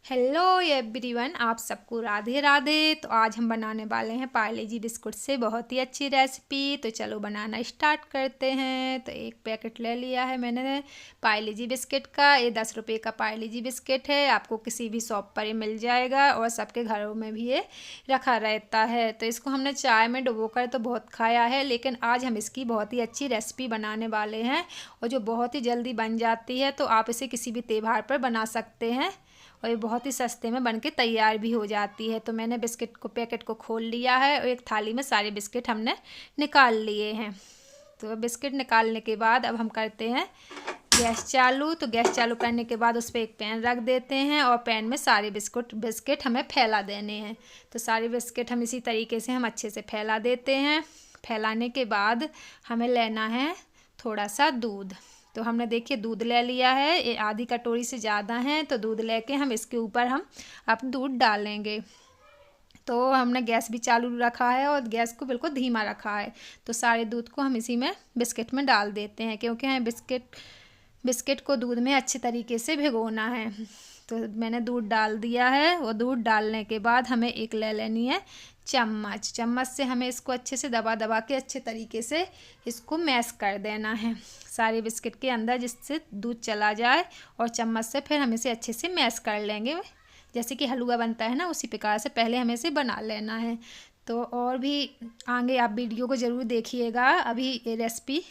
Hello everyone, आप सबको राधे राधे। तो आज हम बनाने वाले हैं पार्ले जी बिस्कुट से बहुत ही अच्छी रेसिपी। तो चलो बनाना स्टार्ट करते हैं। तो एक पैकेट ले लिया है मैंने पार्ले जी बिस्किट का। ये 10 रुपये का पार्ले जी बिस्किट है, आपको किसी भी शॉप पर ये मिल जाएगा और सबके घरों में भी ये रखा रहता है। तो इसको हमने चाय में डुबोकर तो बहुत खाया है, लेकिन आज हम इसकी बहुत ही अच्छी रेसिपी बनाने वाले हैं और जो बहुत ही जल्दी बन जाती है। तो आप इसे किसी भी त्योहार पर बना सकते हैं और ये बहुत ही सस्ते में बनके तैयार भी हो जाती है। तो मैंने बिस्किट को पैकेट को खोल लिया है और एक थाली में सारे बिस्किट हमने निकाल लिए हैं। तो बिस्किट निकालने के बाद अब हम करते हैं गैस चालू। तो गैस चालू करने के बाद उस पर एक पैन रख देते हैं और पैन में सारे बिस्किट हमें फैला देने हैं। तो सारे बिस्किट हम इसी तरीके से हम अच्छे से फैला देते हैं। फैलाने के बाद हमें लेना है थोड़ा सा दूध। तो हमने देखिए दूध ले लिया है, ये आधी कटोरी से ज़्यादा है। तो दूध लेके हम इसके ऊपर हम अब दूध डालेंगे। तो हमने गैस भी चालू रखा है और गैस को बिल्कुल धीमा रखा है। तो सारे दूध को हम इसी में बिस्किट में डाल देते हैं, क्योंकि हमें बिस्किट को दूध में अच्छे तरीके से भिगोना है। तो मैंने दूध डाल दिया है और दूध डालने के बाद हमें एक ले लेनी है चम्मच से हमें इसको अच्छे से दबा दबा के अच्छे तरीके से इसको मैश कर देना है सारे बिस्किट के अंदर, जिससे दूध चला जाए। और चम्मच से फिर हम इसे अच्छे से मैश कर लेंगे, जैसे कि हलवा बनता है ना, उसी प्रकार से पहले हमें इसे बना लेना है। तो और भी आगे आप वीडियो को ज़रूर देखिएगा, अभी ये रेसिपी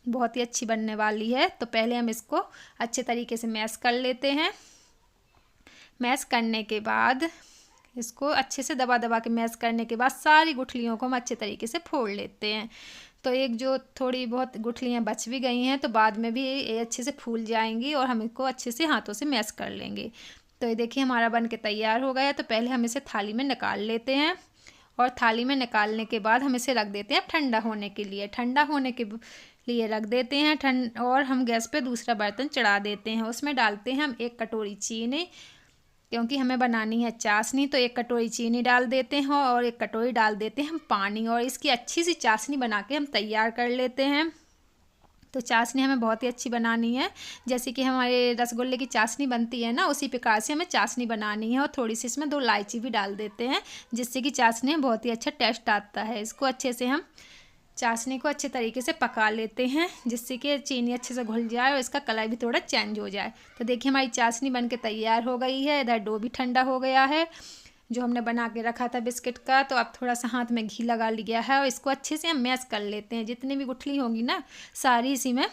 बहुत ही अच्छी बनने वाली है। तो पहले हम इसको अच्छे तरीके से मैश कर लेते हैं। मैश करने के बाद इसको अच्छे से दबा दबा के मैश करने के बाद सारी गुठलियों को हम अच्छे तरीके से फोड़ लेते हैं। तो एक जो थोड़ी बहुत गुठलियाँ बच भी गई हैं तो बाद में भी ये अच्छे से फूल जाएंगी और हम इसको अच्छे से हाथों से मैश कर लेंगे। तो ये देखिए हमारा बन के तैयार हो गया। तो पहले हम इसे थाली में निकाल लेते हैं और थाली में निकालने के बाद हम इसे रख देते हैं ठंडा होने के लिए। ठंडा होने के लिए रख देते हैं और हम गैस पे दूसरा बर्तन चढ़ा देते हैं। उसमें डालते हैं हम 1 कटोरी चीनी, क्योंकि हमें बनानी है चाशनी। तो 1 कटोरी चीनी डाल देते हैं और 1 कटोरी डाल देते हैं हम पानी, और इसकी अच्छी सी चाशनी बना के हम तैयार कर लेते हैं। तो चाशनी हमें बहुत ही अच्छी बनानी है, जैसे कि हमारे रसगुल्ले की चाशनी बनती है ना, उसी प्रकार से हमें चाशनी बनानी है। और थोड़ी सी इसमें 2 इलायची भी डाल देते हैं, जिससे कि चाशनी में बहुत ही अच्छा टेस्ट आता है। इसको अच्छे से हम चाशनी को अच्छे तरीके से पका लेते हैं, जिससे कि चीनी अच्छे से घुल जाए और इसका कलर भी थोड़ा चेंज हो जाए। तो देखिए हमारी चाशनी बनके तैयार हो गई है। इधर डो भी ठंडा हो गया है जो हमने बना के रखा था बिस्किट का। तो अब थोड़ा सा हाथ में घी लगा लिया है और इसको अच्छे से हम मैश कर लेते हैं। जितनी भी गुठली होंगी ना, सारी इसी में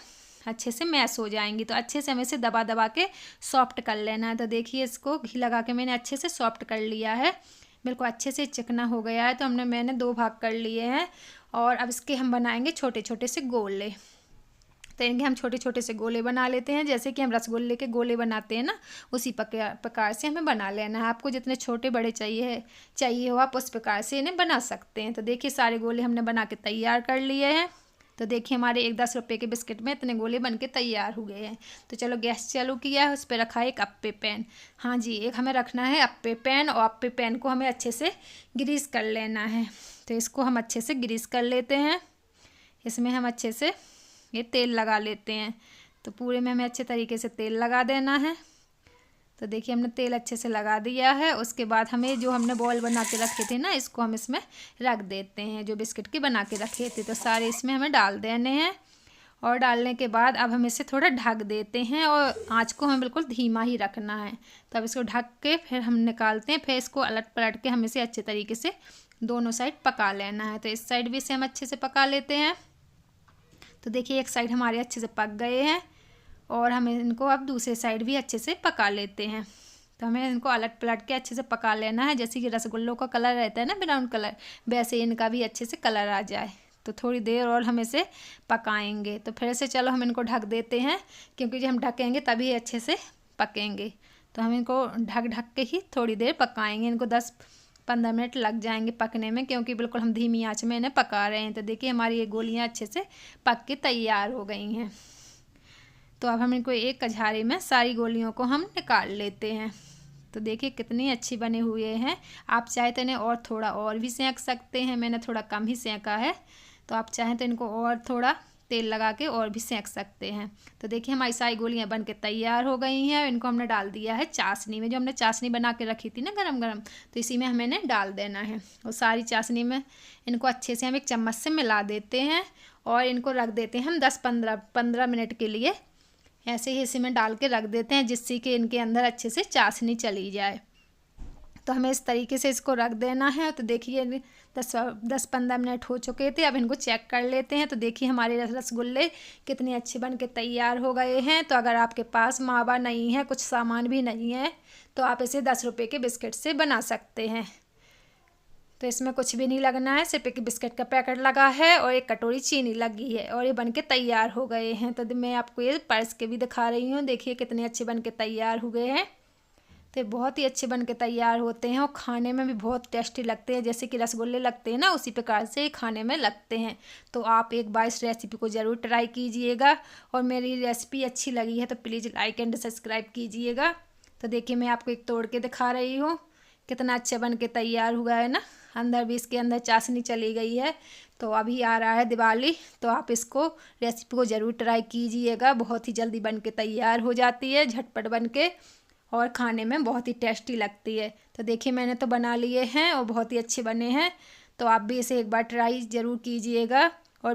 अच्छे से मैश हो जाएंगी। तो अच्छे से हमें इसे दबा दबा के सॉफ्ट कर लेना है। तो देखिए इसको घी लगा के मैंने अच्छे से सॉफ्ट कर लिया है, बिल्कुल अच्छे से चिकना हो गया है। तो मैंने 2 भाग कर लिए हैं और अब इसके हम बनाएंगे छोटे छोटे से गोले। तो इनके हम छोटे छोटे से गोले बना लेते हैं, जैसे कि हम रसगुल्ले के गोले बनाते हैं ना, उसी प्रकार से हमें बना लेना है। आपको जितने छोटे बड़े चाहिए हो आप उस प्रकार से इन्हें बना सकते हैं। तो देखिए सारे गोले हमने बना के तैयार कर लिए हैं। तो देखिए हमारे एक 10 रुपये के बिस्किट में इतने गोले बन के तैयार हो गए हैं। तो चलो गैस चालू किया है, उस पर रखा है एक अप्पे पैन। हाँ जी, एक हमें रखना है अप्पे पैन और अप्पे पैन को हमें अच्छे से ग्रीस कर लेना है। तो इसको हम अच्छे से ग्रीस कर लेते हैं। इसमें हम अच्छे से ये तेल लगा लेते हैं। तो पूरे में हमें अच्छे तरीके से तेल लगा देना है। तो देखिए हमने तेल अच्छे से लगा दिया है। उसके बाद हमें जो हमने बॉल बना के रखे थे ना, इसको हम इसमें रख देते हैं, जो बिस्किट की बना के रखे थे। तो सारे इसमें हमें डाल देने हैं और डालने के बाद अब हम इसे थोड़ा ढक देते हैं और आँच को हमें बिल्कुल धीमा ही रखना है। तो अब इसको ढक के फिर हम निकालते हैं। फिर इसको अलट पलट के हम इसे अच्छे तरीके से दोनों साइड पका लेना है। तो इस साइड भी इसे हम अच्छे से पका लेते हैं। तो देखिए एक साइड हमारे अच्छे से पक गए हैं और हम इनको अब दूसरे साइड भी अच्छे से पका लेते हैं। तो हमें इनको अलट पलट के अच्छे से पका लेना है, जैसे कि रसगुल्लों का कलर रहता है ना ब्राउन कलर, वैसे इनका भी अच्छे से कलर आ जाए। तो थोड़ी देर और हम इसे पकाएंगे। तो फिर से चलो हम इनको ढक देते हैं, क्योंकि जब हम ढकेंगे तभी अच्छे से पकेंगे। तो हम इनको ढक के ही थोड़ी देर पकाएंगे। इनको 10-15 मिनट लग जाएंगे पकने में, क्योंकि बिल्कुल हम धीमी आंच में इन्हें पका रहे हैं। तो देखिए हमारी ये गोलियां अच्छे से पक के तैयार हो गई हैं। तो अब हम इनको एक कझारे में सारी गोलियों को हम निकाल लेते हैं। तो देखिए कितनी अच्छी बने हुए हैं। आप चाहे तो इन्हें और भी सेंक सकते हैं, मैंने थोड़ा कम ही सेंका है। तो आप चाहें तो इनको और थोड़ा तेल लगा के और भी सेंक सकते हैं। तो देखिए हमारी सारी गोलियां बन के तैयार हो गई हैं। इनको हमने डाल दिया है चाशनी में, जो हमने चाशनी बना के रखी थी ना गरम गरम, तो इसी में हमें डाल देना है। और सारी चाशनी में इनको अच्छे से हम एक चम्मच से मिला देते हैं और इनको रख देते हैं हम 10-15 मिनट के लिए। ऐसे ही इसी में डाल के रख देते हैं जिससे कि इनके अंदर अच्छे से चाशनी चली जाए। तो हमें इस तरीके से इसको रख देना है। तो देखिए 10-15 मिनट हो चुके थे। अब इनको चेक कर लेते हैं। तो देखिए हमारे रसगुल्ले कितने अच्छे बन के तैयार हो गए हैं। तो अगर आपके पास मावा नहीं है, कुछ सामान भी नहीं है, तो आप इसे 10 रुपये के बिस्किट से बना सकते हैं। तो इसमें कुछ भी नहीं लगना है, सिर्फ एक बिस्किट का पैकेट लगा है और एक कटोरी चीनी लगी है और ये बन के तैयार हो गए हैं। तो मैं आपको ये पर्स के भी दिखा रही हूँ। देखिए कितने अच्छे बन के तैयार हो गए हैं। तो बहुत ही अच्छे बन के तैयार होते हैं और खाने में भी बहुत टेस्टी लगते हैं। जैसे कि रसगुल्ले लगते हैं ना, उसी प्रकार से खाने में लगते हैं। तो आप एक बार इस रेसिपी को ज़रूर ट्राई कीजिएगा और मेरी रेसिपी अच्छी लगी है तो प्लीज़ लाइक एंड सब्सक्राइब कीजिएगा। तो देखिए मैं आपको एक तोड़ के दिखा रही हूँ, कितना अच्छा बन के तैयार हुआ है ना। अंदर भी इसके अंदर चाशनी चली गई है। तो अभी आ रहा है दिवाली, तो आप इसको रेसिपी को ज़रूर ट्राई कीजिएगा। बहुत ही जल्दी बन के तैयार हो जाती है, झटपट बन के, और खाने में बहुत ही टेस्टी लगती है। तो देखिए मैंने तो बना लिए हैं और बहुत ही अच्छे बने हैं। तो आप भी इसे एक बार ट्राई ज़रूर कीजिएगा और